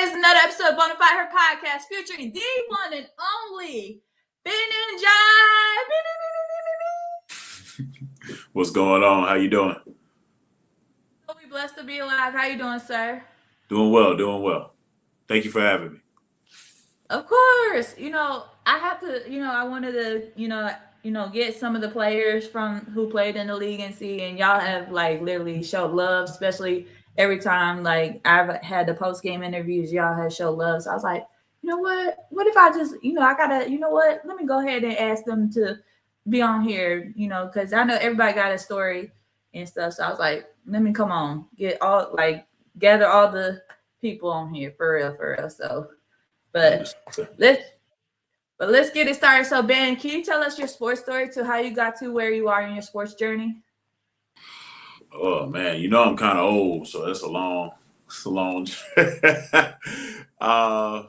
is another episode of Bonafide, her podcast featuring the one and only Ben and Njie. What's going on? How you doing? We blessed to be alive. How you doing, sir? Doing well. Thank you for having me. Of course. I have to. I wanted to. Get some of the players from who played in the league and see, and y'all have literally showed love, especially every time I've had the post game interviews. Y'all have showed love, so I was like, you know what? What if I just, I gotta, let me go ahead and ask them to be on here, because I know everybody got a story and stuff. So I was like, let me come on, gather all the people on here for real. So, but let's get it started. So Ben, can you tell us your sports story to how you got to where you are in your sports journey? Oh man, I'm kind of old, so it's a long. I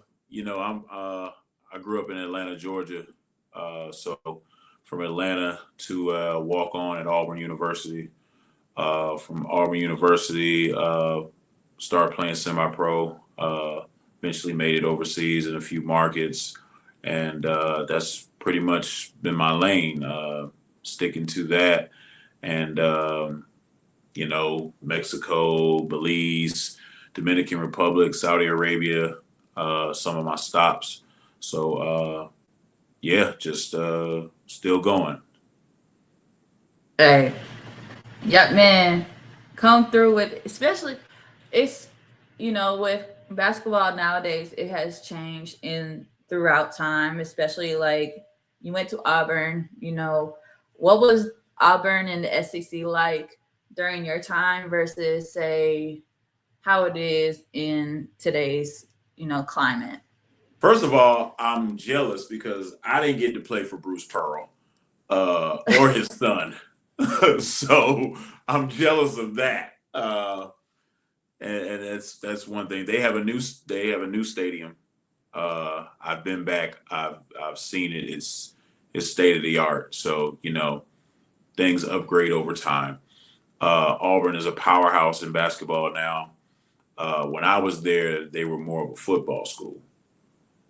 grew up in Atlanta, Georgia. So from Atlanta to walk on at Auburn University. From Auburn University, started playing semi-pro. Eventually made it overseas in a few markets, and that's pretty much been my lane. Sticking to that, and Mexico, Belize, Dominican Republic, Saudi Arabia, some of my stops. So just still going. Hey, yep, man, come through with, especially it's with basketball nowadays, it has changed in throughout time, especially you went to Auburn. What was Auburn and the SEC like during your time versus say how it is in today's climate? First of all, I'm jealous because I didn't get to play for Bruce Pearl or his son. So I'm jealous of that. And that's one thing. They have a new stadium. I've been back. I've seen it. It's state of the art. So things upgrade over time. Auburn is a powerhouse in basketball now. When I was there, they were more of a football school.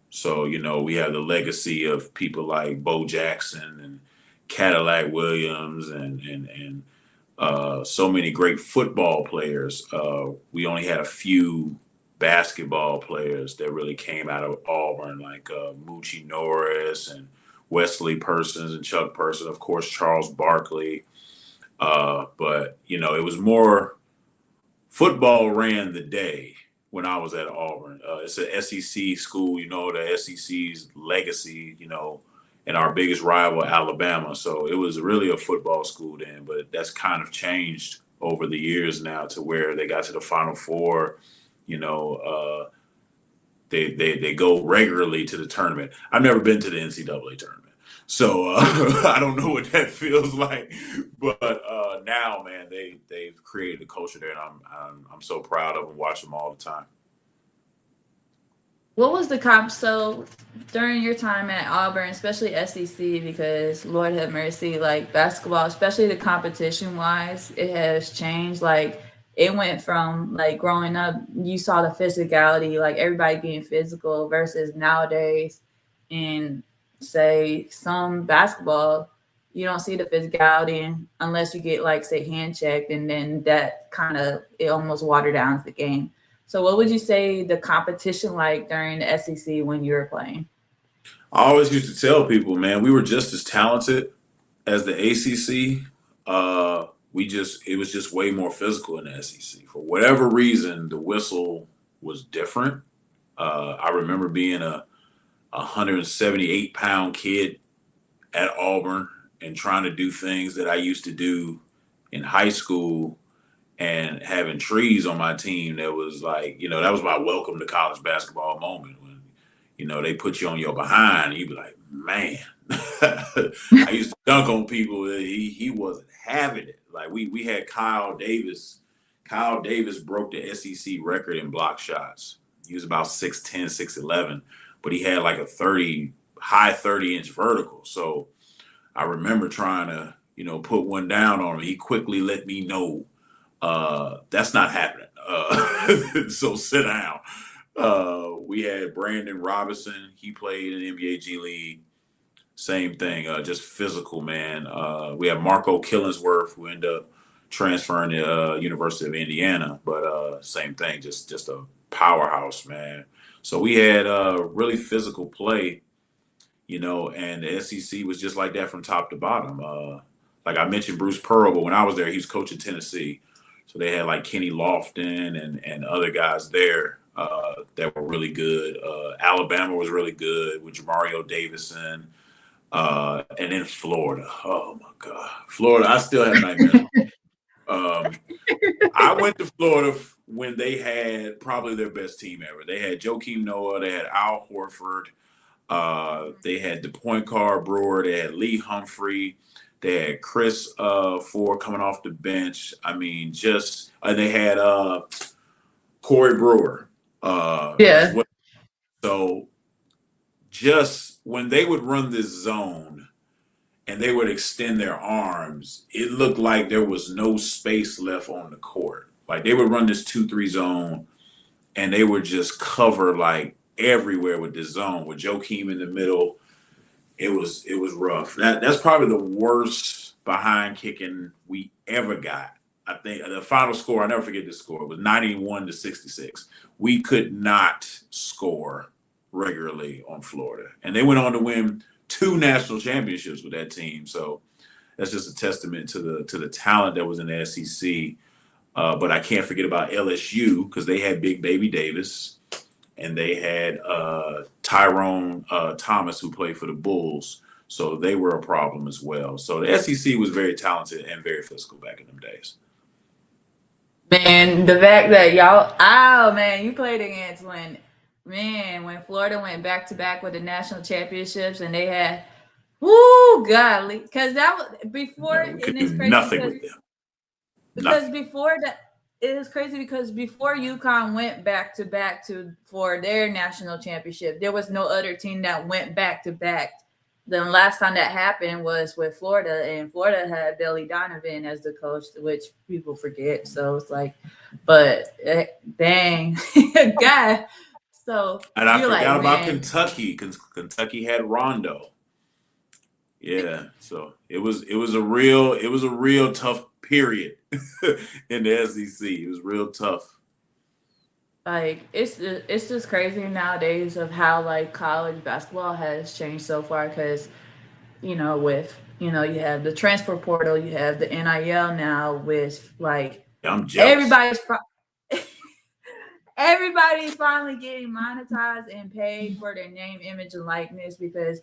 So we have the legacy of people like Bo Jackson and Cadillac Williams and so many great football players. We only had a few basketball players that really came out of Auburn, like Moochie Norris and Wesley Persons and Chuck Person, of course, Charles Barkley. But it was more football ran the day when I was at Auburn. It's an SEC school, the SEC's legacy, and our biggest rival, Alabama. So it was really a football school then, but that's kind of changed over the years now to where they got to the Final Four. They go regularly to the tournament. I've never been to the NCAA tournament, so I don't know what that feels like. But now, man, they've created a culture there, and I'm so proud of them. Watch them all the time. What was the comp? So during your time at Auburn, especially SEC, because Lord have mercy, basketball, especially the competition wise, it has changed. It went from growing up, you saw the physicality, everybody being physical versus nowadays in say some basketball, you don't see the physicality unless you get say hand checked, and then that kind of it almost watered down the game. So what would you say the competition like during the SEC when you were playing? I always used to tell people, man, we were just as talented as the ACC. It was just way more physical in the SEC. For whatever reason, the whistle was different. I remember being a 178-pound kid at Auburn and trying to do things that I used to do in high school, and having trees on my team that was that was my welcome to college basketball moment when, they put you on your behind and you'd be like, man. I used to dunk on people. He wasn't having it. We had Kyle Davis. Kyle Davis broke the SEC record in block shots. He was about 6'10", 6'11", but he had a high 30-inch vertical. So I remember trying to, put one down on him. He quickly let me know, that's not happening. So sit down. We had Brandon Robinson. He played in the NBA G League. Same thing, just physical, man. We have Marco Killingsworth, who ended up transferring to University of Indiana, but same thing, just a powerhouse, man. So we had really physical play, and the SEC was just like that from top to bottom. Like I mentioned, Bruce Pearl, but when I was there, he was coaching Tennessee, so they had like Kenny Lofton and other guys there that were really good. Alabama was really good with Jamario Davison. And then Florida. Oh my God, Florida! I still have nightmares. I went to Florida when they had probably their best team ever. They had Joakim Noah, they had Al Horford, they had the point guard Brewer, they had Lee Humphrey, they had Chris Ford coming off the bench. I mean, just they had Corey Brewer as Yeah. well. So just when they would run this zone and they would extend their arms, it looked like there was no space left on the court. Like they would run this 2-3 zone and they would just cover like everywhere with this zone with Joakim in the middle. It was rough. That's probably the worst behind kicking we ever got. I think the final score, I never forget this score, was 91-66. We could not score regularly on Florida. And they went on to win 2 national championships with that team. So that's just a testament to the talent that was in the SEC. But I can't forget about LSU because they had Big Baby Davis and they had Tyrone Thomas who played for the Bulls. So they were a problem as well. So the SEC was very talented and very physical back in them days. Man, the fact that y'all, oh man, you played against when Florida went back to back with the national championships and they had, whoo, golly, because that was before, We could and do it's crazy nothing with them. because Nothing. before that, it is crazy because before UConn went back to back for their national championship, there was no other team that went back to back. The last time that happened was with Florida, and Florida had Billy Donovan as the coach, which people forget. So it's like, but dang, God. So And I you're like, forgot about man, Kentucky because Kentucky had Rondo. Yeah, so it was a real tough period in the SEC. It was real tough. like it's just crazy nowadays of how like college basketball has changed so far because with you have the transfer portal, you have the NIL now with like I'm jealous. everybody's everybody's finally getting monetized and paid for their name, image, and likeness because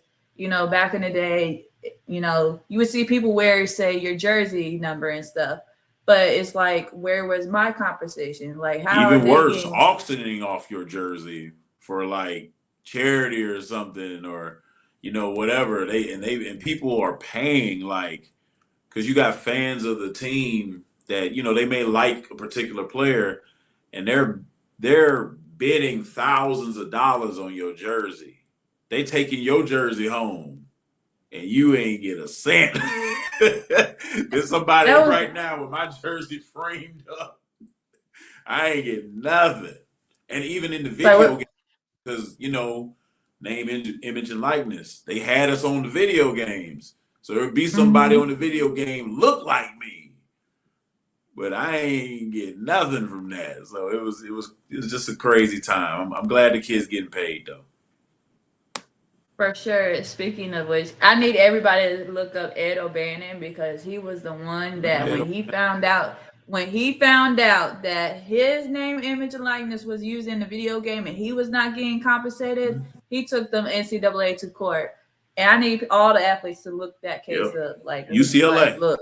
back in the day, you would see people wear say your jersey number and stuff, but it's like where was my compensation? Like how are Even they worse, getting auctioning off your jersey for like charity or something or whatever. And people are paying like because you got fans of the team that they may like a particular player and they're bidding thousands of dollars on your jersey. They taking your jersey home and you ain't get a cent. There's somebody that was right now with my jersey framed up. I ain't get nothing. And even in the like video game, because name, image, and likeness, they had us on the video games. So there'd be somebody mhm. on the video game look like me, but I ain't get nothing from that. So it was just a crazy time. I'm glad the kids getting paid though. For sure. Speaking of which, I need everybody to look up Ed O'Bannon because he was the one that Yeah, when he found out that his name, image, and likeness was used in the video game and he was not getting compensated, he took them NCAA to court. And I need all the athletes to look that case yep. up. Like UCLA. look,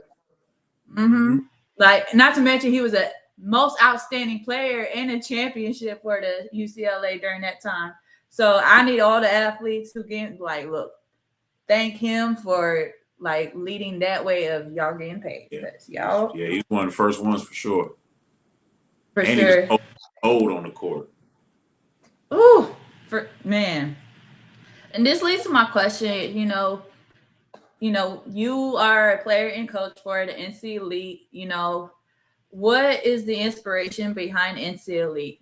Mm-hmm. like not to mention he was a most outstanding player and a championship for the UCLA during that time. So I need all the athletes who get like, look, thank him for like leading that way of y'all getting paid Yeah, because y'all he's one of the first ones for sure. for And he was sure. old on the court. Ooh, for man. And this leads to my question. You are a player and coach for the NC Elite. What is the inspiration behind NC Elite?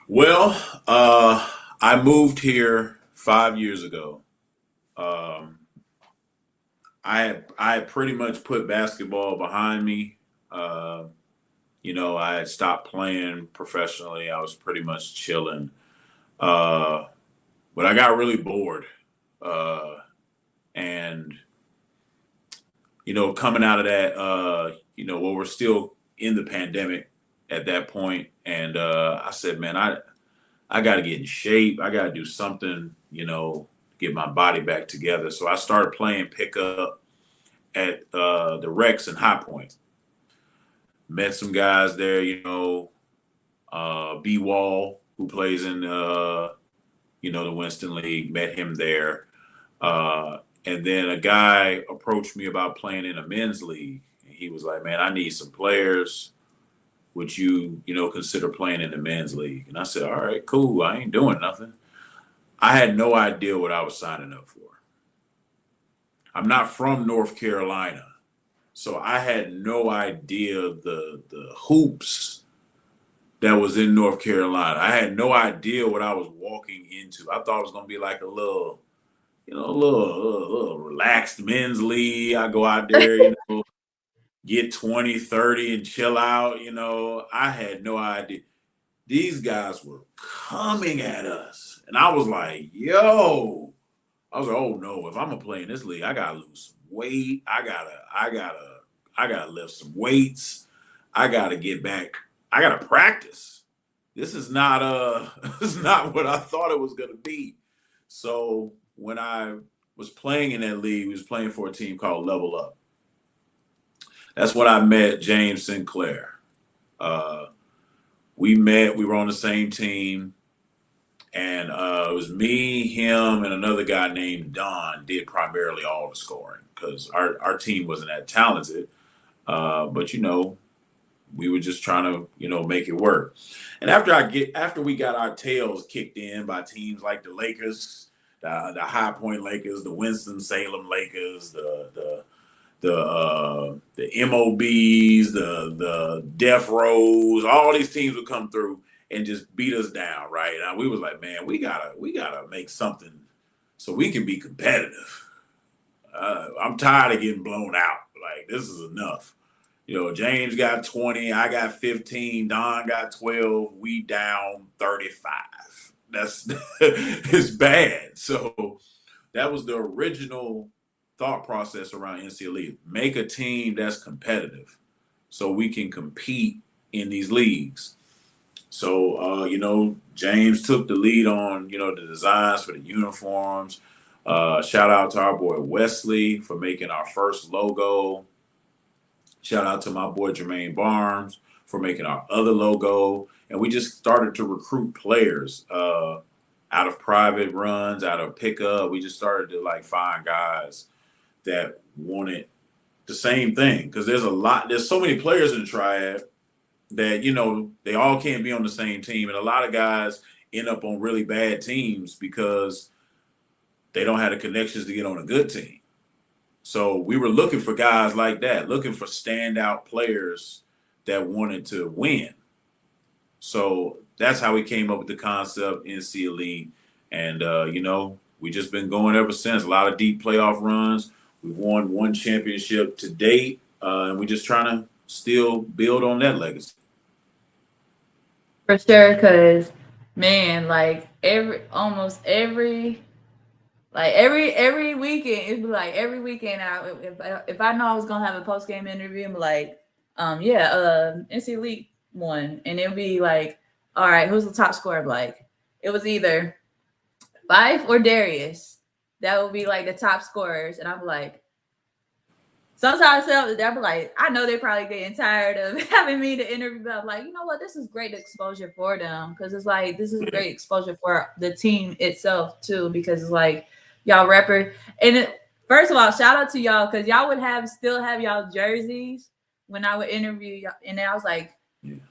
Well, I moved here 5 years ago. Um, I had pretty much put basketball behind me. Uh, I had stopped playing professionally. I was pretty much chilling. Uh, but I got really bored. Uh, and coming out of that, well, we're still in the pandemic at that point, and I said, man, I got to get in shape. I got to do something, get my body back together. So I started playing pickup at the Rex in High Point. Met some guys there, B Wall, who plays in the Winston League. Met him there, and then a guy approached me about playing in a men's league. And he was like, "Man, I need some players. Would you, consider playing in the men's league?" And I said, "All right, cool. I ain't doing nothing." I had no idea what I was signing up for. I'm not from North Carolina, so I had no idea the hoops that was in North Carolina. I had no idea what I was walking into. I thought it was gonna be like a little, a little relaxed men's league. I go out there, get 20, 30 and chill out. I had no idea. These guys were coming at us. And I was like, yo, I was like, oh no, if I'm gonna play in this league, I gotta lose some weight. I gotta lift some weights. I gotta get back. I gotta practice. This is not this is not what I thought it was gonna be. So when I was playing in that league, we was playing for a team called Level Up. That's when I met James Sinclair. Uh, we met. We were on the same team, and it was me, him, and another guy named Don did primarily all the scoring because our team wasn't that talented. But we were just trying to make it work. And after we got our tails kicked in by teams like the Lakers, the High Point Lakers, the Winston Salem Lakers, the MOBs, the Death Rows, all these teams would come through and just beat us down, right? And we was like, man, we gotta make something so we can be competitive. I'm tired of getting blown out. Like this is enough. James got 20, I got 15, Don got 12, we down 35. That's it's bad. So that was the original thought process around NCLE. Make a team that's competitive so we can compete in these leagues. So, James took the lead on, the designs for the uniforms. Shout out to our boy Wesley for making our first logo. Shout out to my boy Jermaine Barnes for making our other logo. And we just started to recruit players out of private runs, out of pickup. We just started to find guys that wanted the same thing. Because there's so many players in the triad that, they all can't be on the same team. And a lot of guys end up on really bad teams because they don't have the connections to get on a good team. So we were looking for guys like that, looking for standout players that wanted to win. So that's how we came up with the concept NC Elite. And, we just been going ever since. A lot of deep playoff runs. We've won one championship to date. And we're just trying to still build on that legacy. For sure, because man, every weekend, it'd be like every weekend. If I know I was gonna have a post game interview, I'm like, NC League won, and it'll be like, all right, who's the top scorer? Like, it was either Fife or Darius. That would be like the top scorers, and I'm like, sometimes they'll be like, I know they're probably getting tired of having me to interview, but I'm like, you know what? This is great exposure for them because it's like this is great exposure for the team itself too because it's like y'all rapper first of all, shout out to y'all because y'all would still have y'all jerseys when I would interview y'all, and then I was like,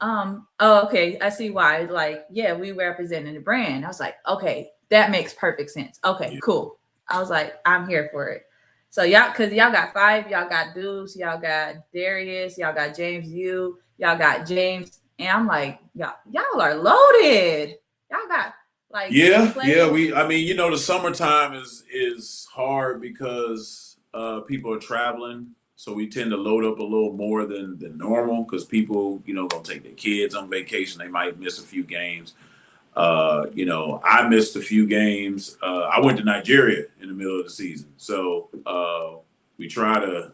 oh okay, I see why. Like, yeah, we representing the brand. I was like, okay, that makes perfect sense. Okay, cool. I was like, I'm here for it. So y'all, cause y'all got Five, y'all got Deuce, y'all got Darius, y'all got James y'all got James, and I'm like, y'all are loaded. Y'all got like Yeah. players. I mean, the summertime is hard because people are traveling, so we tend to load up a little more than normal because people, gonna take their kids on vacation. They might miss a few games. I missed a few games. I went to Nigeria in the middle of the season, so we try to.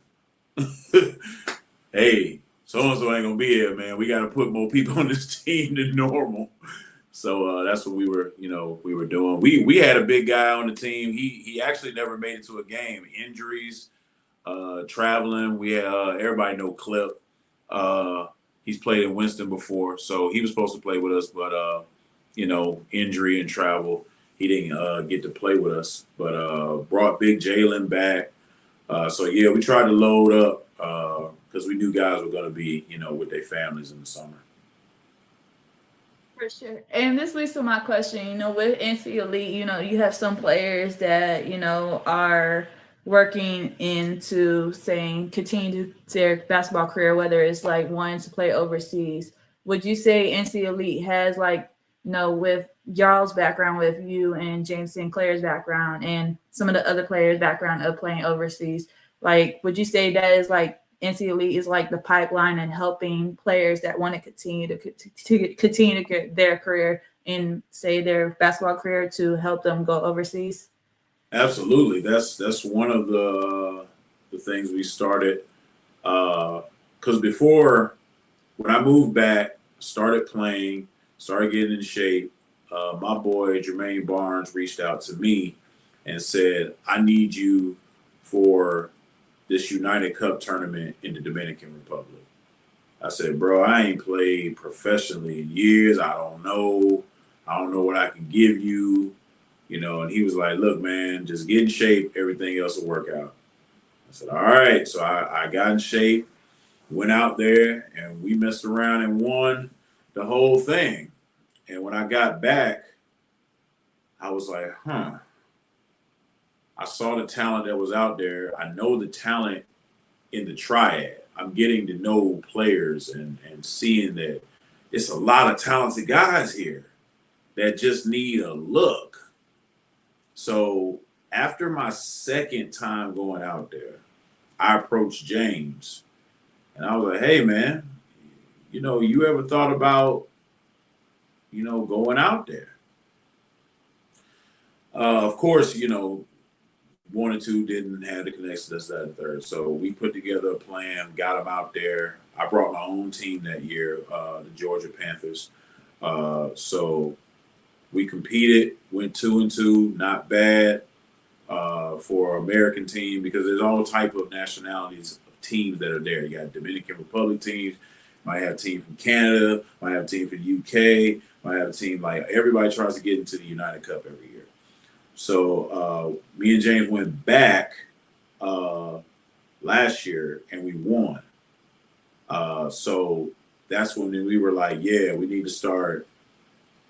Hey, so and so ain't gonna be here, man. We got to put more people on this team than normal. So that's what we were doing. We had a big guy on the team. He actually never made it to a game. Injuries, traveling. We had everybody know Clip. He's played in Winston before, so he was supposed to play with us, but injury and travel, he didn't get to play with us. But brought Big Jalen back. So yeah, we tried to load up because we knew guys were going to be with their families in the summer. For sure. And this leads to my question, with NC Elite, you have some players that, are working into saying continue their basketball career, whether it's like wanting to play overseas. Would you say NC Elite has like, with y'all's background, with you and James Sinclair's background and some of the other players' background of playing overseas, like, would you say that is like NC Elite is like the pipeline and helping players that want to continue to get their career in, say, their basketball career to help them go overseas? Absolutely, that's one of the things we started because before when I moved back, started playing, started getting in shape. My boy Jermaine Barnes reached out to me and said, "I need you for this United Cup tournament in the Dominican Republic." I said, "Bro, I ain't played professionally in years. I don't know. I don't know what I can give you." And he was like, "Look, man, just get in shape. Everything else will work out." I said, "All right." So I got in shape, went out there, and we messed around and won the whole thing. And when I got back, I was like, I saw the talent that was out there. I know the talent in the triad. I'm getting to know players and seeing that it's a lot of talented guys here that just need a look. So after my second time going out there, I approached James and I was like, "Hey man, you ever thought about, going out there?" Of course, one or two didn't have the connection, that's that, and third. So we put together a plan, got them out there. I brought my own team that year, the Georgia Panthers. So we competed, went 2-2, not bad for an American team because there's all type of nationalities of teams that are there. You got Dominican Republic teams, might have a team from Canada, might have a team from UK, might have a team like everybody tries to get into the United Cup every year. So me and James went back last year and we won. So that's when we were like, yeah, we need to start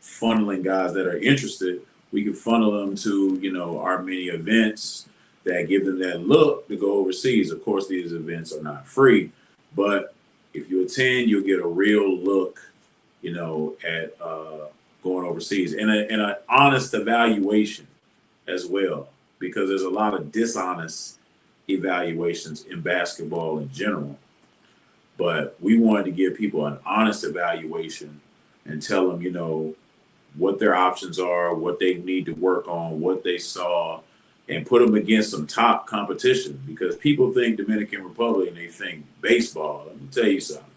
funneling guys that are interested. We can funnel them to, our many events that give them that look to go overseas. Of course, these events are not free, but if you attend, you'll get a real look, at going overseas and an honest evaluation as well, because there's a lot of dishonest evaluations in basketball in general. But we wanted to give people an honest evaluation and tell them, what their options are, what they need to work on, what they saw, and put them against some top competition. Because people think Dominican Republic and they think baseball. Let me tell you something.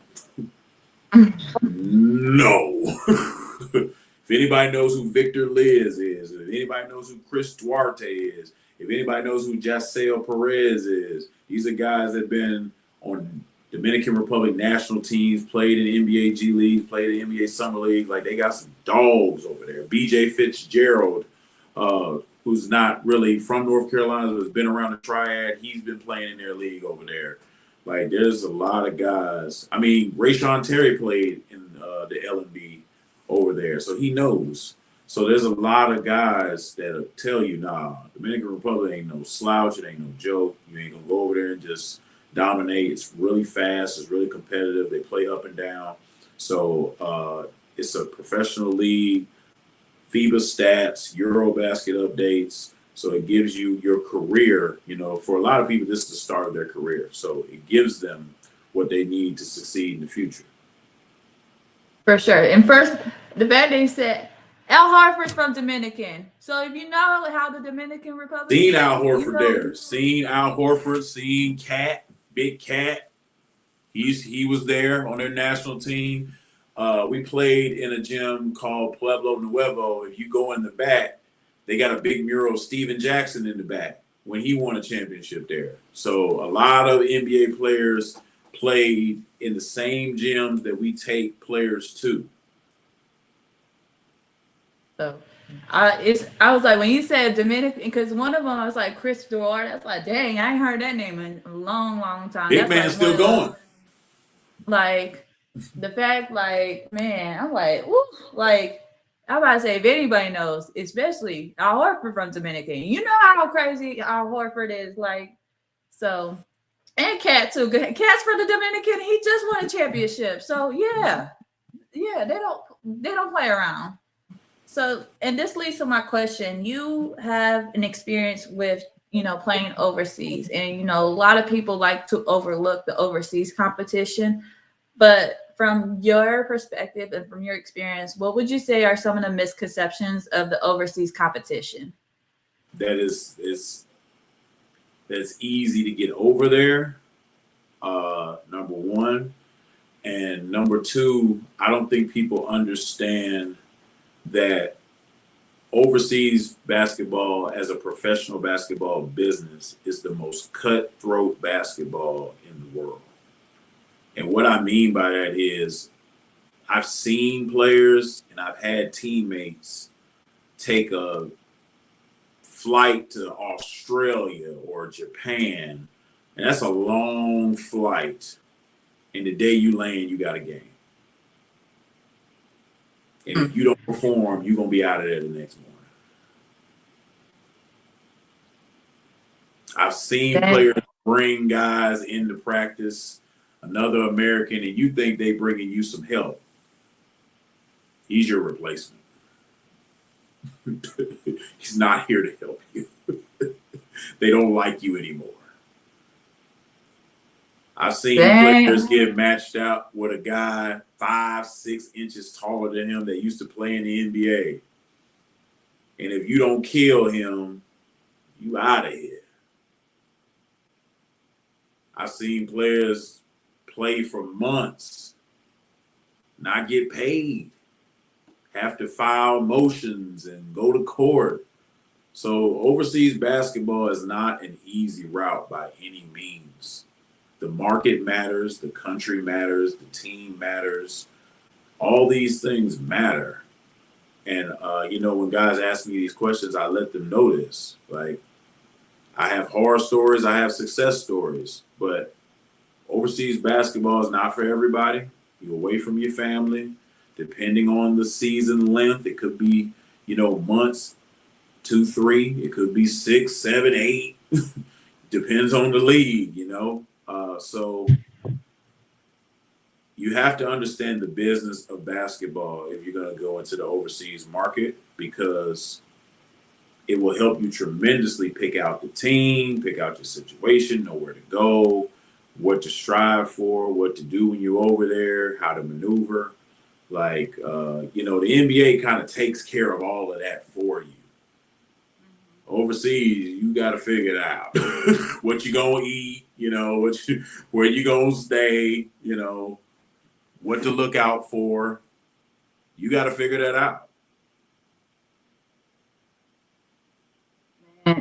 No. If anybody knows who Victor Liz is, if anybody knows who Chris Duarte is, if anybody knows who Jacel Perez is, these are guys that have been on Dominican Republic national teams, played in NBA G League, played in NBA Summer League. Like, they got some dogs over there. BJ Fitzgerald, who's not really from North Carolina, but has been around the triad. He's been playing in their league over there. Like, there's a lot of guys. I mean, Rayshawn Terry played in the LNB over there, so he knows. So there's a lot of guys that'll tell you, nah, Dominican Republic ain't no slouch, it ain't no joke. You ain't gonna go over there and just dominate. It's really fast, it's really competitive. They play up and down. So it's a professional league FIBA stats, Eurobasket updates. So it gives you your career. You know, for a lot of people, this is the start of their career. So it gives them what they need to succeed in the future. For sure. And first, the fact they said Al Harford's from Dominican. So if you know how the Dominican Republic Seen is, Al you Horford know. there. Seen Al Horford. Seen Cat, Big Cat. He was there on their national team. We played in a gym called Pueblo Nuevo. If you go in the back, they got a big mural of Steven Jackson in the back when he won a championship there. So a lot of NBA players played in the same gyms that we take players to. So I was like, when you said Dominican, because one of them I was like Chris Duarte. I was like, dang, I ain't heard that name in a long, long time. Big That's man's like one still of those, going. like the fact, like, man, I'm like, woo, like I'm about to say, if anybody knows, especially Al Horford from Dominican, you know how crazy Al Horford is, like, so. And Cat too. Cat's for the Dominican. He just won a championship. So yeah, they don't play around. So, and this leads to my question. You have an experience with, playing overseas, and a lot of people like to overlook the overseas competition. But from your perspective and from your experience, what would you say are some of the misconceptions of the overseas competition? That's easy to get over there. Number one, and number two, I don't think people understand that overseas basketball as a professional basketball business is the most cutthroat basketball in the world. And what I mean by that is I've seen players and I've had teammates take a flight to Australia or Japan, and that's a long flight. And the day you land, you got a game. And if you don't perform, you're going to be out of there the next morning. I've seen players bring guys into practice, another American, and you think they bringing you some help. He's your replacement. He's not here to help you. They don't like you anymore. I've seen players get matched out with a guy 5-6 inches taller than him that used to play in the NBA. And if you don't kill him, you out of here. I've seen players play for months, not get paid, have to file motions and go to court. So overseas basketball is not an easy route by any means. The market matters, the country matters, the team matters. All these things matter. And, when guys ask me these questions, I let them know this. Like, I have horror stories, I have success stories, but overseas basketball is not for everybody. You're away from your family. Depending on the season length, it could be, months, 2, 3. It could be 6, 7, 8. Depends on the league, So you have to understand the business of basketball if you're going to go into the overseas market, because it will help you tremendously pick out the team, pick out your situation, know where to go, what to strive for, what to do when you're over there, how to maneuver. Like, the NBA kind of takes care of all of that for you. Overseas, you got to figure it out. What you gonna eat, where you gonna stay, what to look out for. You got to figure that out.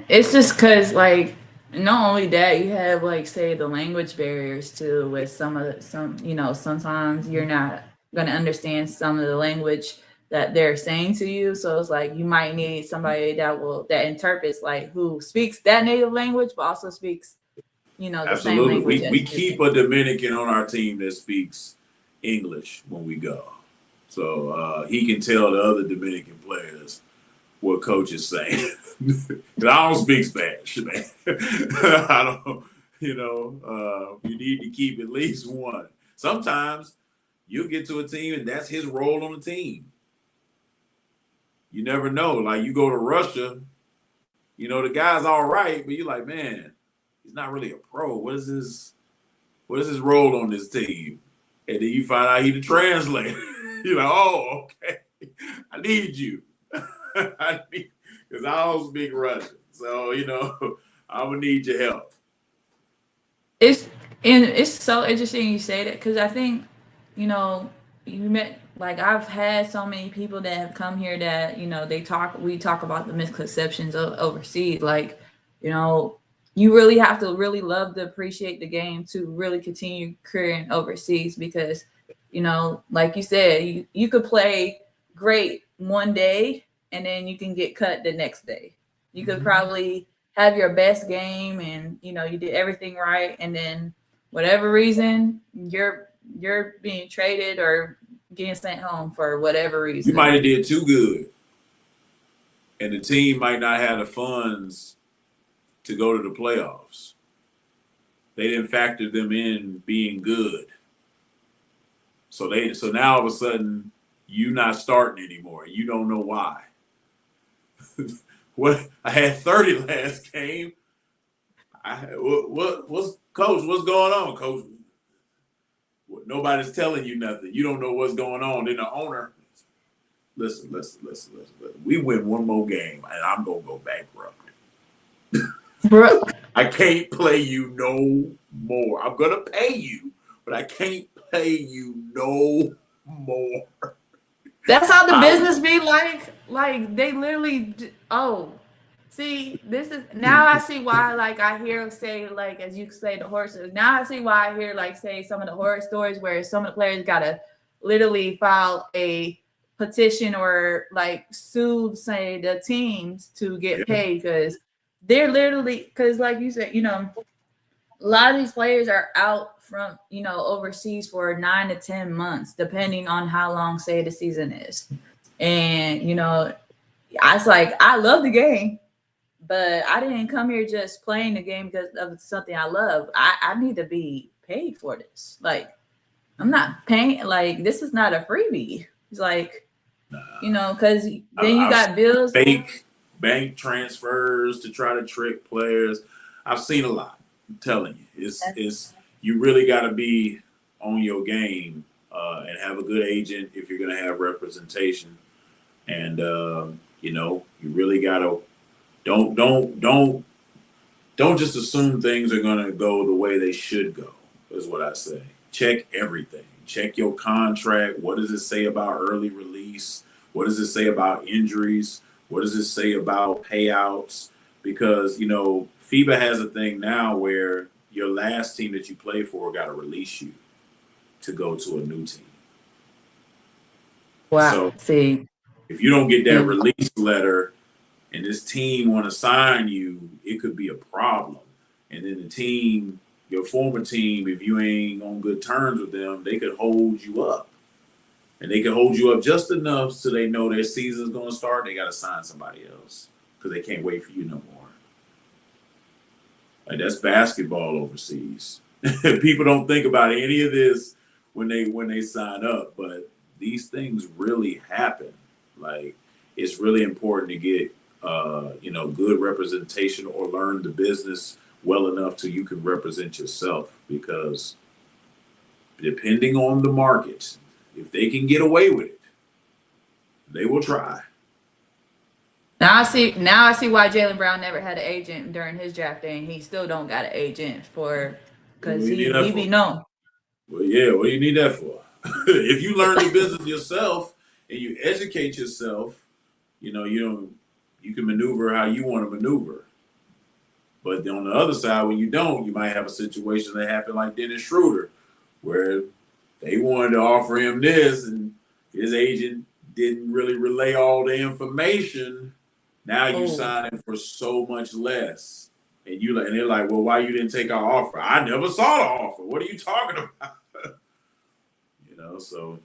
It's just because, like, not only that, you have, like, say, the language barriers too, with sometimes you're not going to understand some of the language that they're saying to you. So it's like you might need somebody that interprets, like, who speaks that native language, but also speaks, the same language. Absolutely. We keep a Dominican on our team that speaks English when we go. So he can tell the other Dominican players what coach is saying. Because I don't speak Spanish, man. I don't, you need to keep at least one. Sometimes you'll get to a team and that's his role on the team. You never know. Like you go to Russia, you know, the guy's all right, but you're like, man, he's not really a pro. What is his role on this team? And then you find out he's the translator. You're like, oh, okay. I need you. Because I don't speak Russian. So, you know, I'm gonna need your help. It's it's so interesting you say that because I think, you know, you met like I've had so many people that have come here that we talk about the misconceptions of overseas. Like, you know, you really have to really love to appreciate the game to really continue careering overseas because, like you said, you could play great one day and then you can get cut the next day. You could probably have your best game and you did everything right and then whatever reason you're being traded or getting sent home for whatever You might reason. have did too good, and the team might not have the funds to go to the playoffs. They didn't factor them in being good. So now all of a sudden you not starting anymore. You don't know why. What I had 30 last game. What's coach? What's going on, coach? Nobody's telling you nothing. You don't know what's going on. Then the owner, listen. We win one more game, and I'm gonna go bankrupt. Bro, I can't play you no more. I'm gonna pay you, but I can't play you no more. that's how the I, business be like they literally oh, see, this is now I see why like I hear say like as you say the horses. Now I see why I hear like say some of the horror stories where some of the players gotta literally file a petition or like sue say the teams to get yeah, paid because they're literally because like you said, a lot of these players are out from overseas for 9 to 10 months depending on how long say the season is. And I was like, I love the game, but I didn't come here just playing the game because of something I love. I need to be paid for this. Like, I'm not paying, like, this is not a freebie. It's like, because then you I've got seen bills. fake bank transfers to try to trick players. I've seen a lot. I'm telling you, it's you really got to be on your game and have a good agent if you're going to have representation. And you really got to don't don't don't don't just assume things are going to go the way they should go. Is what I say. Check everything. Check your contract. What does it say about early release? What does it say about injuries? What does it say about payouts? Because FIBA has a thing now where your last team that you play for got to release you to go to a new team. Wow. So See, if you don't get that yeah. release letter and this team want to sign you, it could be a problem. And then the team, your former team, if you ain't on good terms with them, they could hold you up. And they can hold you up just enough so they know their season's going to start. They got to sign somebody else because they can't wait for you no more. Like that's basketball overseas. People don't think about any of this when they sign up, but these things really happen. Like it's really important to get good representation or learn the business well enough so you can represent yourself because depending on the market, if they can get away with it, they will try. Now I see why Jalen Brown never had an agent during his draft day, and he still don't got an agent for What do because you need that he for? be known. Well, yeah, what do you need that for? If you learn the business yourself and you educate yourself, you can maneuver how you want to maneuver. But on the other side, when you don't, you might have a situation that happened like Dennis Schroeder, where they wanted to offer him this, and his agent didn't really relay all the information. Now you Oh, sign him for so much less, and they're like, "Well, why you didn't take our offer? I never saw the offer. What are you talking about?" So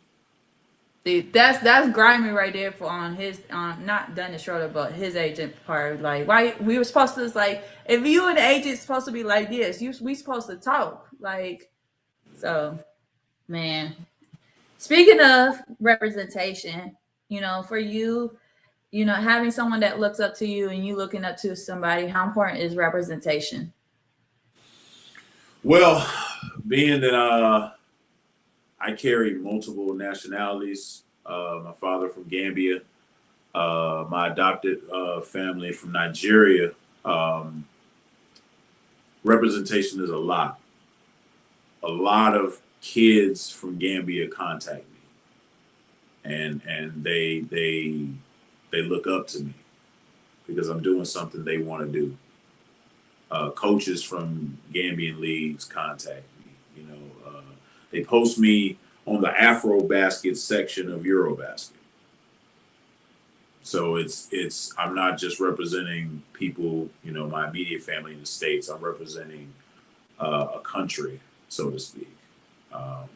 see, that's grimy right there for on his not Dennis Schroeder, but his agent part. Like, why we were supposed to like if you and the agent supposed to be like this, we supposed to talk like so. Man, speaking of representation, for you, having someone that looks up to you and you looking up to somebody, how important is representation? Well, being that I carry multiple nationalities, my father from Gambia, my adopted family from Nigeria, um, representation is a lot. A lot of kids from Gambia contact me, and they look up to me because I'm doing something they want to do. Coaches from Gambian leagues contact me. They post me on the Afro Basket section of Eurobasket. So it's I'm not just representing people, my immediate family in the States. I'm representing a country, so to speak. Um,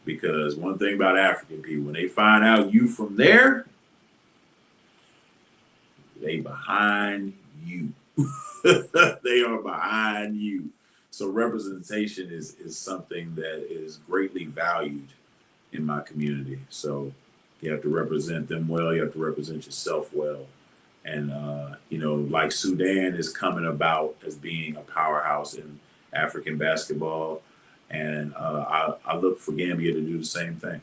because one thing about African people, when they find out you from there, they behind you. They are behind you. So representation is something that is greatly valued in my community. So you have to represent them well. You have to represent yourself well. And, like Sudan is coming about as being a powerhouse in African basketball. And I look for Gambia to do the same thing.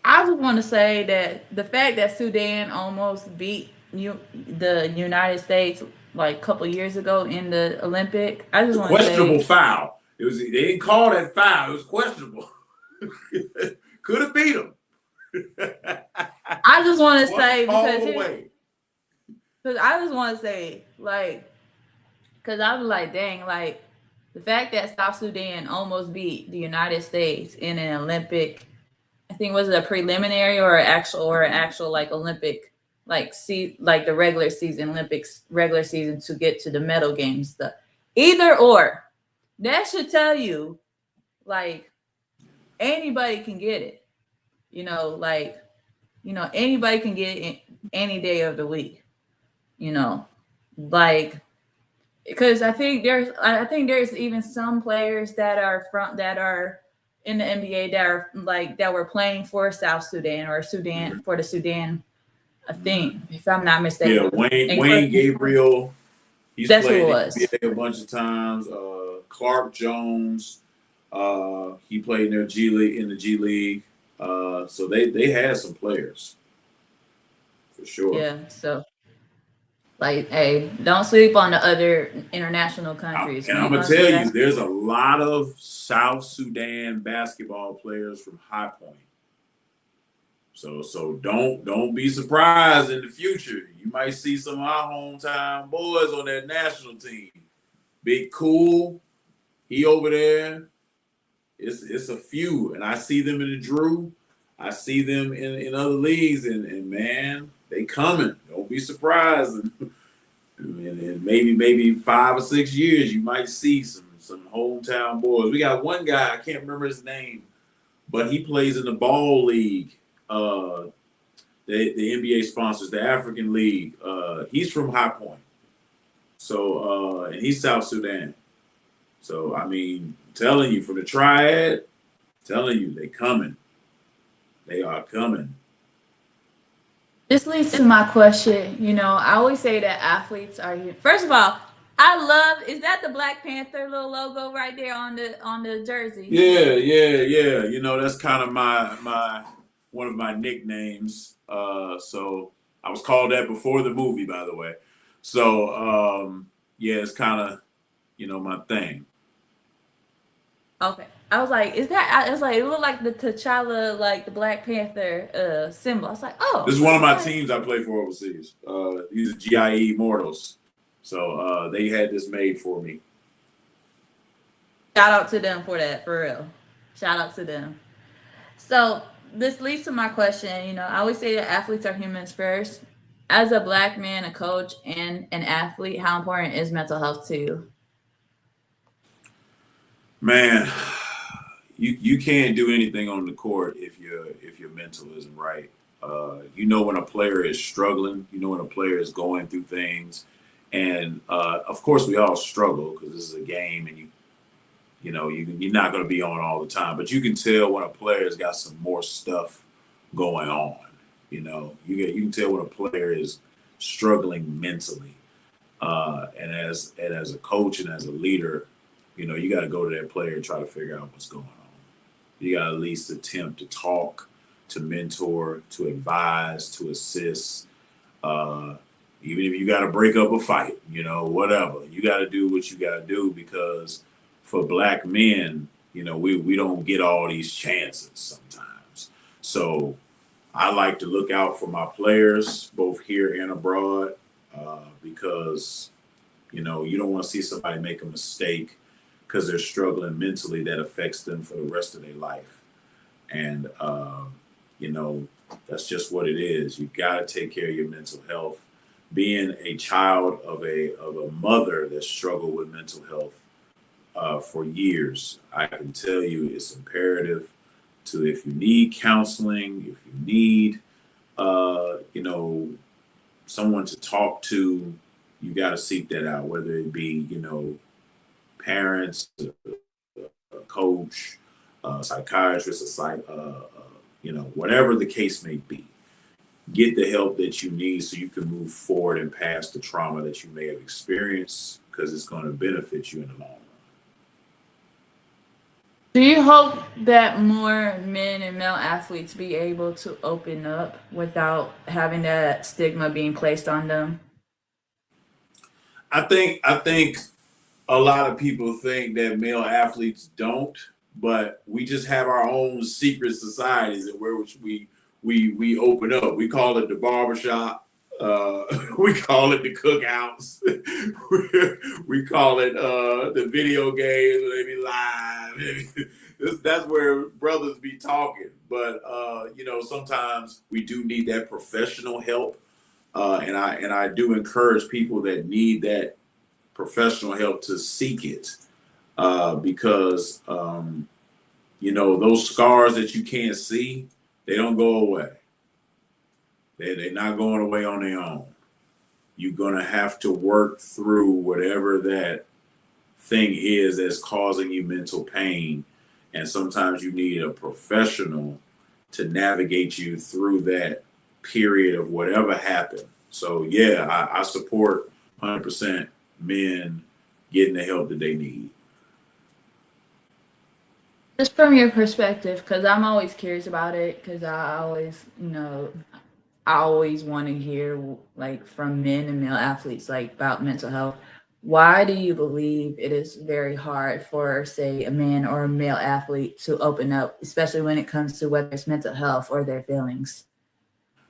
I just want to say that the fact that Sudan almost beat the United States like a couple years ago in the Olympic, I just want to Questionable say foul. They didn't call that foul. It was questionable. Could have beat them. I just want to One say because I just want to say because I was like, dang, like the fact that South Sudan almost beat the United States in an Olympic, I think was it a preliminary or an actual like Olympic like the regular season Olympics regular season to get to the medal games. Either or, that should tell you like anybody can get it. Anybody can get it any day of the week. You know, like because I think there's even some players that are in the NBA that were playing for South Sudan or Sudan for the Sudan, I think, if I'm not mistaken. Yeah, Wayne Gabriel, he's That's who played it in was. the NBA a bunch of times. Clark Jones, he played in the G League. So they had some players for sure. Yeah, so hey, don't sleep on the other international countries. And I'm gonna tell you, there's a lot of South Sudan basketball players from High Point. So don't be surprised in the future. You might see some of our hometown boys on that national team. Big Cool, he over there. It's a few, and I see them in the Drew. I see them in other leagues, and man, they coming. Don't be surprised. And maybe 5 or 6 years, you might see some hometown boys. We got one guy, I can't remember his name, but he plays in the ball league. The NBA sponsors the African League. He's from High Point, so and he's South Sudan. So I mean, telling you from the Triad, telling you they coming. They are coming. This leads to my question. I always say that athletes are here. First of all, is that the Black Panther little logo right there on the jersey? Yeah. That's kind of my one of my nicknames. So I was called that before the movie, by the way. So it's kind of my thing. Okay. I was like, it looked like the T'Challa, like the Black Panther symbol. I was like, oh. This is one of my teams I play for overseas. These are GIE Immortals. So they had this made for me. Shout out to them for that, for real. Shout out to them. So this leads to my question. I always say that athletes are humans first. As a Black man, a coach, and an athlete, how important is mental health to you? Man, you can't do anything on the court if your mental isn't right. When a player is struggling, when a player is going through things, and of course we all struggle because this is a game, and you're not going to be on all the time, but you can tell when a player's got some more stuff going on. You can tell when a player is struggling mentally. And as a coach and as a leader, you got to go to that player and try to figure out what's going on. You got to at least attempt to talk, to mentor, to advise, to assist. Uh, Even if you got to break up a fight, whatever, you got to do what you got to do, because for black men, we don't get all these chances sometimes. So I like to look out for my players, both here and abroad, because you don't want to see somebody make a mistake because they're struggling mentally that affects them for the rest of their life. And you know, that's just what it is. You got to take care of your mental health. Being a child of a mother that struggled with mental health for years, I can tell you it's imperative to, if you need counseling, if you need someone to talk to, you got to seek that out, whether it be parents, a coach, a psychiatrist, whatever the case may be. Get the help that you need so you can move forward and past the trauma that you may have experienced, because it's going to benefit you in the long run. Do you hope that more men and male athletes be able to open up without having that stigma being placed on them? I think a lot of people think that male athletes don't, but we just have our own secret societies and where which we open up. We call it the barbershop. We call it the cookouts. We call it the video games where they be live. That's where brothers be talking. But sometimes we do need that professional help, and I do encourage people that need that professional help to seek it, because those scars that you can't see, they don't go away. They're not going away on their own. You're gonna have to work through whatever that thing is that's causing you mental pain, and sometimes you need a professional to navigate you through that period of whatever happened. So yeah, I support 100% men getting the help that they need. Just from your perspective, because I'm always curious about it, because I always want to hear like from men and male athletes like about mental health. Why do you believe it is very hard for, say, a man or a male athlete to open up, especially when it comes to whether it's mental health or their feelings?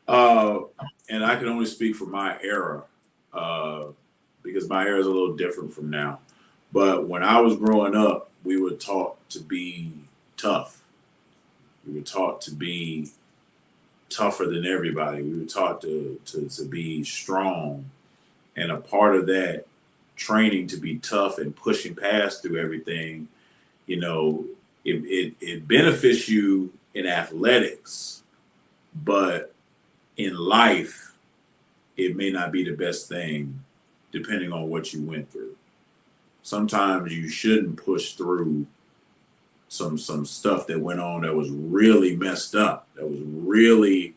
Uh, and I can only speak for my era, uh, because my era is a little different from now. But when I was growing up, we were taught to be tough. We were taught to be tougher than everybody. We were taught to be strong. And a part of that training to be tough and pushing past through everything, it benefits you in athletics, but in life, it may not be the best thing depending on what you went through. Sometimes you shouldn't push through some stuff that went on that was really messed up, that was really,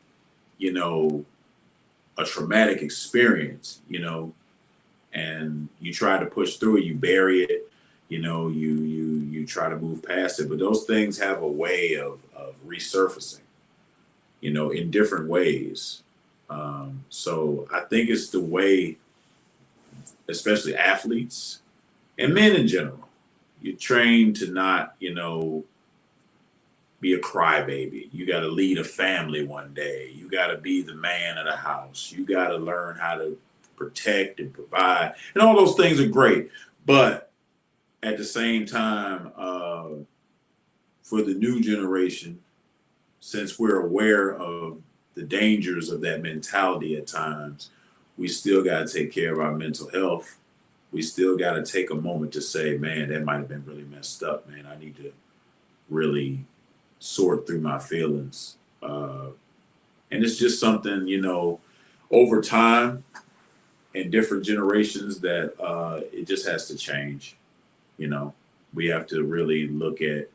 a traumatic experience, and you try to push through it, you bury it, you try to move past it. But those things have a way of resurfacing, in different ways. So I think it's the way, especially athletes and men in general, you're trained to not, be a crybaby. You got to lead a family one day. You got to be the man of the house. You got to learn how to protect and provide. And all those things are great. But at the same time, for the new generation, since we're aware of the dangers of that mentality at times, we still got to take care of our mental health. We still got to take a moment to say, man, that might have been really messed up, man. I need to really sort through my feelings. And it's just something, over time and different generations that it just has to change. We have to really look at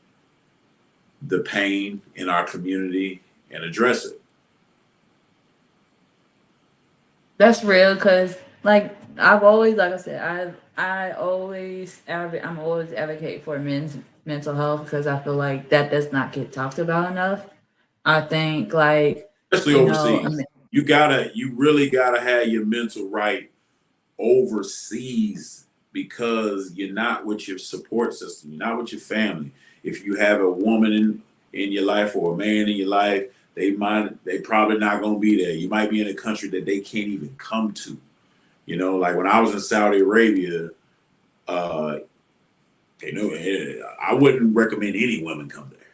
the pain in our community and address it. That's real because, like, I've always, like I said, I'm always advocate for men's mental health because I feel like that does not get talked about enough. I think, like, Especially I overseas. mean, You really gotta have your mental right overseas because you're not with your support system. You're not with your family. If you have a woman in your life or a man in your life, they probably not gonna be there. You might be in a country that they can't even come to. You know, like when I was in Saudi Arabia, uh, I wouldn't recommend any women come there,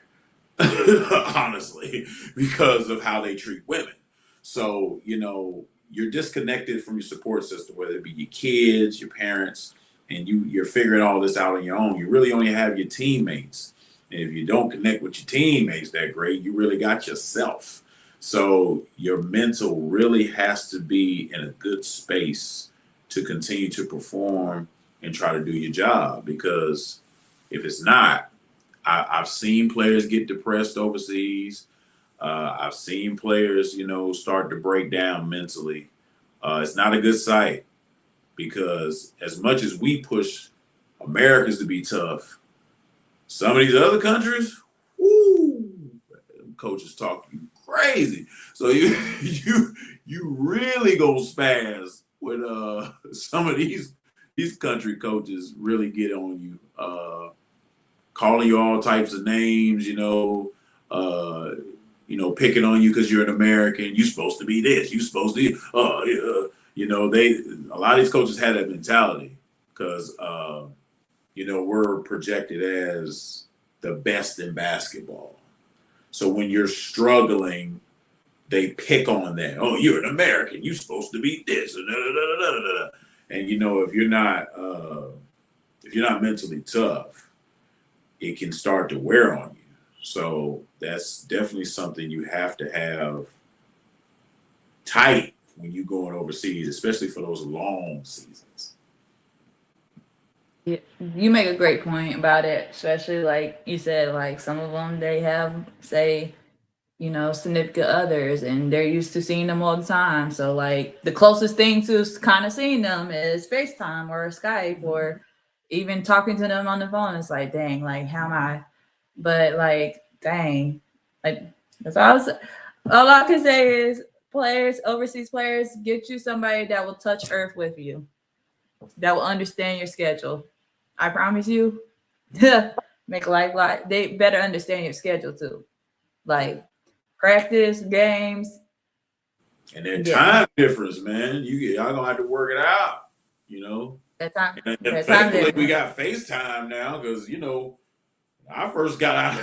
honestly, because of how they treat women. So, you're disconnected from your support system, whether it be your kids, your parents, and you're figuring all this out on your own. You really only have your teammates. And if you don't connect with your teammates that great, you really got yourself. So your mental really has to be in a good space to continue to perform and try to do your job. Because if it's not, I've seen players get depressed overseas. I've seen players, start to break down mentally. It's not a good sight because as much as we push Americans to be tough, some of these other countries, woo, coaches talk you crazy. So you you really go spaz when some of these country coaches really get on you. Calling you all types of names, picking on you because you're an American. You're supposed to be this. You're supposed to, they a lot of these coaches had that mentality because we're projected as the best in basketball. So when you're struggling, they pick on that. Oh, you're an American. You're supposed to be this. And, da, da, da, da, da, da. And if you're not mentally tough, it can start to wear on you. So that's definitely something you have to have tight when you're going overseas, especially for those long seasons. yeah, you make a great point about it, especially like you said, like some of them they have, say, significant others and they're used to seeing them all the time. So like the closest thing to kind of seeing them is FaceTime or Skype or even talking to them on the phone. It's like, dang, like how am I? But like, dang, like that's all I can say is players, overseas players, get you somebody that will touch earth with you, that will understand your schedule. I promise you, make life like they better understand your schedule too. Like practice, games. And that Yeah. time difference, man, y'all gonna have to work it out, you know. That time And that time thankfully we difference. got FaceTime now because I first got out.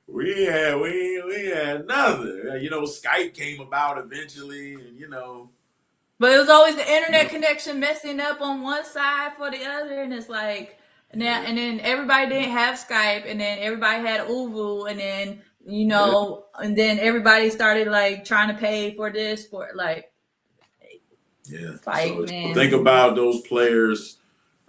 We had nothing. Skype came about eventually, and But it was always the internet connection messing up on one side for the other, and it's like now yeah, and then everybody didn't have Skype, and then everybody had Uvu, and then yeah, and then everybody started like trying to pay for this for like yeah. it's like So think man, about those players,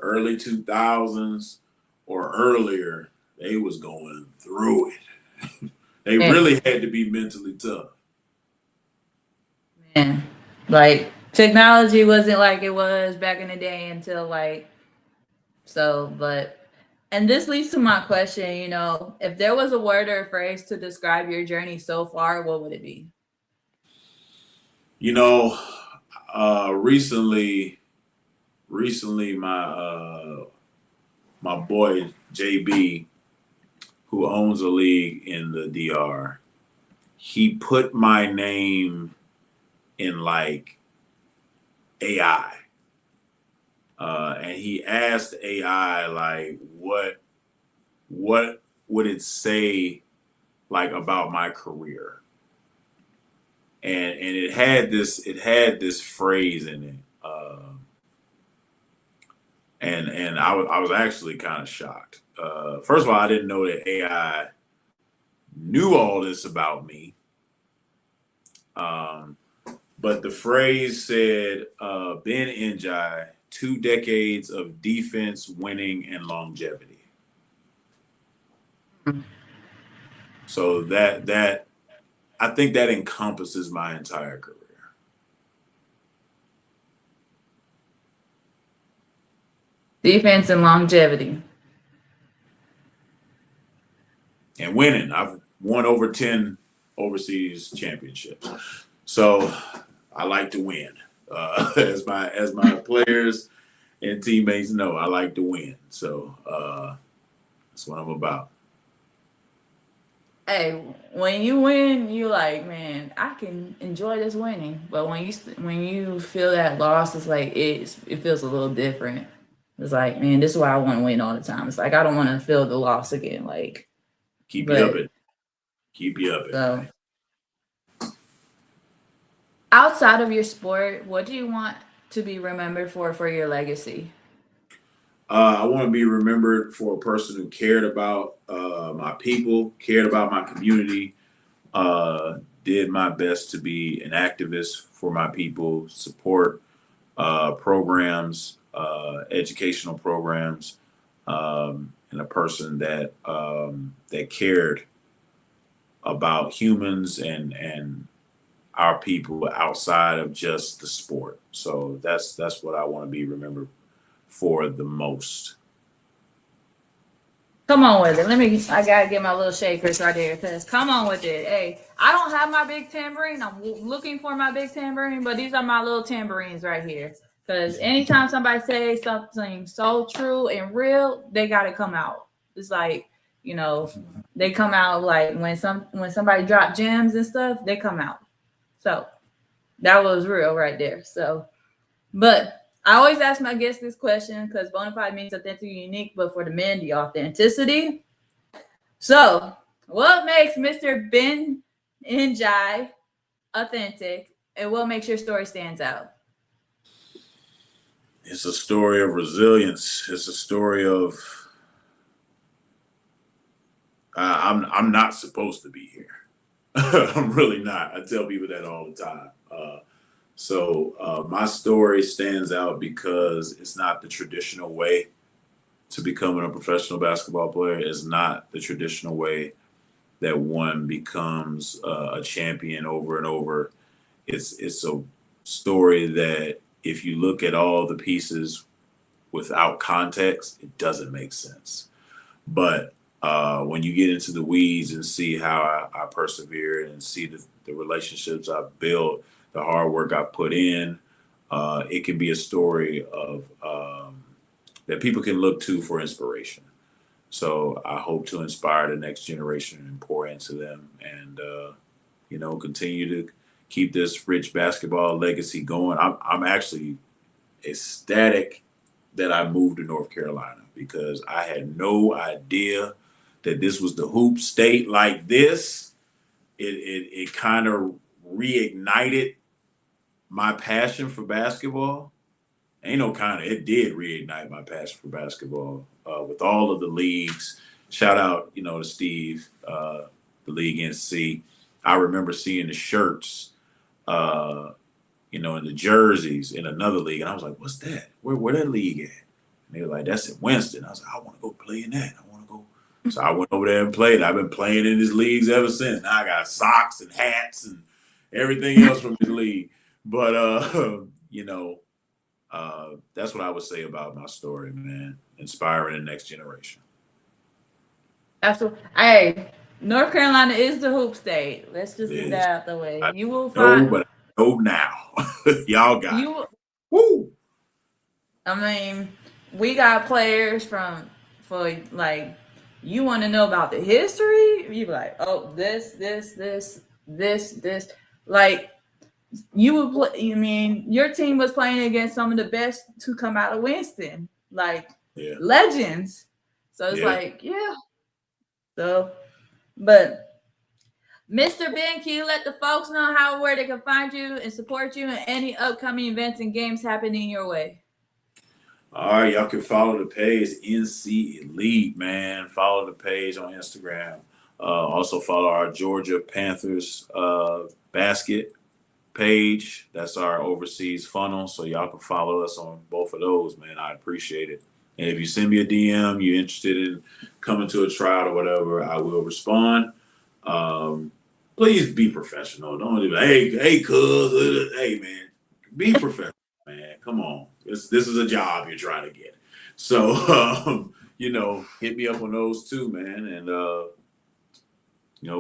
early 2000s or earlier. They was going through it. They man, really had to be mentally tough. man, like technology wasn't like it was back in the day until like so, but and this leads to my question, if there was a word or a phrase to describe your journey so far, what would it be? You know, recently my boy JB, who owns a league in the DR, he put my name in like AI, and he asked AI like, what would it say like about my career, and it had this phrase in it, and I was actually kind of shocked. First of all, I didn't know that AI knew all this about me. Um, but the phrase said, Ben Njie, 2 decades of defense, winning, and longevity. So that I think that encompasses my entire career. Defense and longevity. And winning. I've won over 10 overseas championships. So I like to win. As my players and teammates know, I like to win. So that's what I'm about. Hey, when you win, you like, man, I can enjoy this winning. But when you feel that loss, it's like it feels a little different. It's like, man, this is why I want to win all the time. It's like I don't want to feel the loss again. Like, Keep you up but it. Keep you up it, so man. outside of your sport, what do you want to be remembered for your legacy? I want to be remembered for a person who cared about my people, cared about my community, did my best to be an activist for my people, support programs, educational programs, and a person that cared about humans and our people outside of just the sport. So that's what I want to be remembered for the most. Come on with it. I gotta get my little shakers right there. Cause come on with it. Hey, I don't have my big tambourine. I'm looking for my big tambourine, but these are my little tambourines right here. Cause anytime somebody says something so true and real, they gotta come out. It's like, you know, they come out like when somebody drop gems and stuff, they come out. So that was real right there. So but I always ask my guests this question because Bonafide means authentic, unique, but for the men, the authenticity. So, what makes Mr. Ben Njie authentic, and what makes your story stands out? It's a story of resilience. It's a story of I'm not supposed to be here. I'm really not. I tell people that all the time. So my story stands out because it's not the traditional way to becoming a professional basketball player. It's not the traditional way that one becomes a champion over and over. It's a story that if you look at all the pieces without context, it doesn't make sense. But when you get into the weeds and see how I persevered and see the relationships I've built, the hard work I've put in, it can be a story of that people can look to for inspiration. So I hope to inspire the next generation and pour into them, and continue to keep this rich basketball legacy going. I'm actually ecstatic that I moved to North Carolina because I had no idea that this was the hoop state like this. It kind of reignited my passion for basketball. Ain't no kind of, it did reignite my passion for basketball with all of the leagues. Shout out, to Steve, the league NC. I remember seeing the shirts, and the jerseys in another league, and I was like, "What's that? Where that league at?" And they were like, "That's in Winston." I was like, "I want to go play in that. I want to go." So I went over there and played. I've been playing in these leagues ever since. Now I got socks and hats and everything else from this league. But that's what I would say about my story, man. Inspiring the next generation. Absolutely. Hey, North Carolina is the hoop state. Let's It just get is. that out the way. I You will know, find but I know now. Y'all got it. you. Woo! I mean, we got players for like you want to know about the history. You be like, oh, this. Like you would play. You mean your team was playing against some of the best to come out of Winston, like Yeah. legends. So it's Yeah. like, yeah. So, but Mr. Ben, can you let the folks know how where they can find you and support you in any upcoming events and games happening your way? All right, y'all can follow the page NC Elite, man. Follow the page on Instagram. Also follow our Georgia Panthers basket page. That's our overseas funnel. So y'all can follow us on both of those, man. I appreciate it. And if you send me a DM, you're interested in coming to a trial or whatever, I will respond. Um, please be professional. Don't do hey, cuz, hey, man, be professional, man. Come on, this is a job you're trying to get. So, hit me up on those too, man, and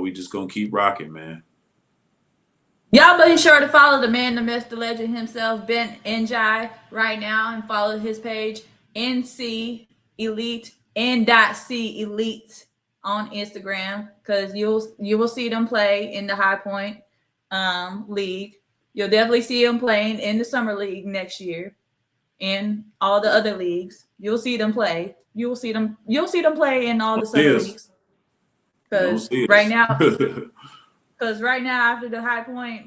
we just gonna keep rocking, man. Y'all be sure to follow the man, the myth, the legend himself, Ben Njie, right now, and follow his page, NC Elite, N.C Elite on Instagram, because you will see them play in the High Point League. You'll definitely see them playing in the Summer League next year, in all the other leagues. You'll see them play. You'll see them play in all the summer leagues. Because right now, after the High Point,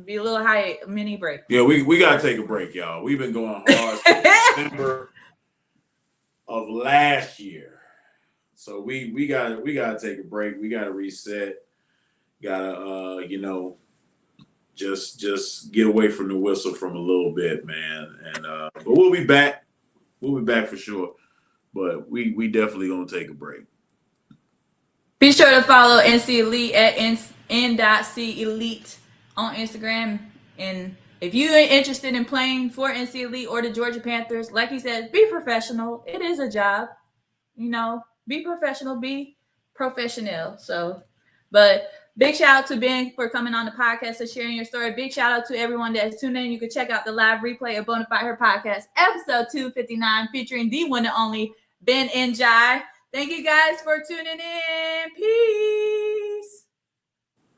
be a little high mini break. Yeah, we gotta take a break, y'all. We've been going hard since December of last year, so we gotta take a break. We gotta reset. Gotta just get away from the whistle from a little bit, man. And but we'll be back. We'll be back for sure. But we definitely gonna take a break. Be sure to follow NC Elite at N.C Elite on Instagram. And if you're interested in playing for NC Elite or the Georgia Panthers, like he said, be professional. It is a job. Be professional, be professional. So, but big shout out to Ben for coming on the podcast and sharing your story. Big shout out to everyone that's tuned in. You can check out the live replay of Bonafide Her Podcast, episode 259, featuring the one and only Ben Njie. Thank you guys for tuning in. Peace.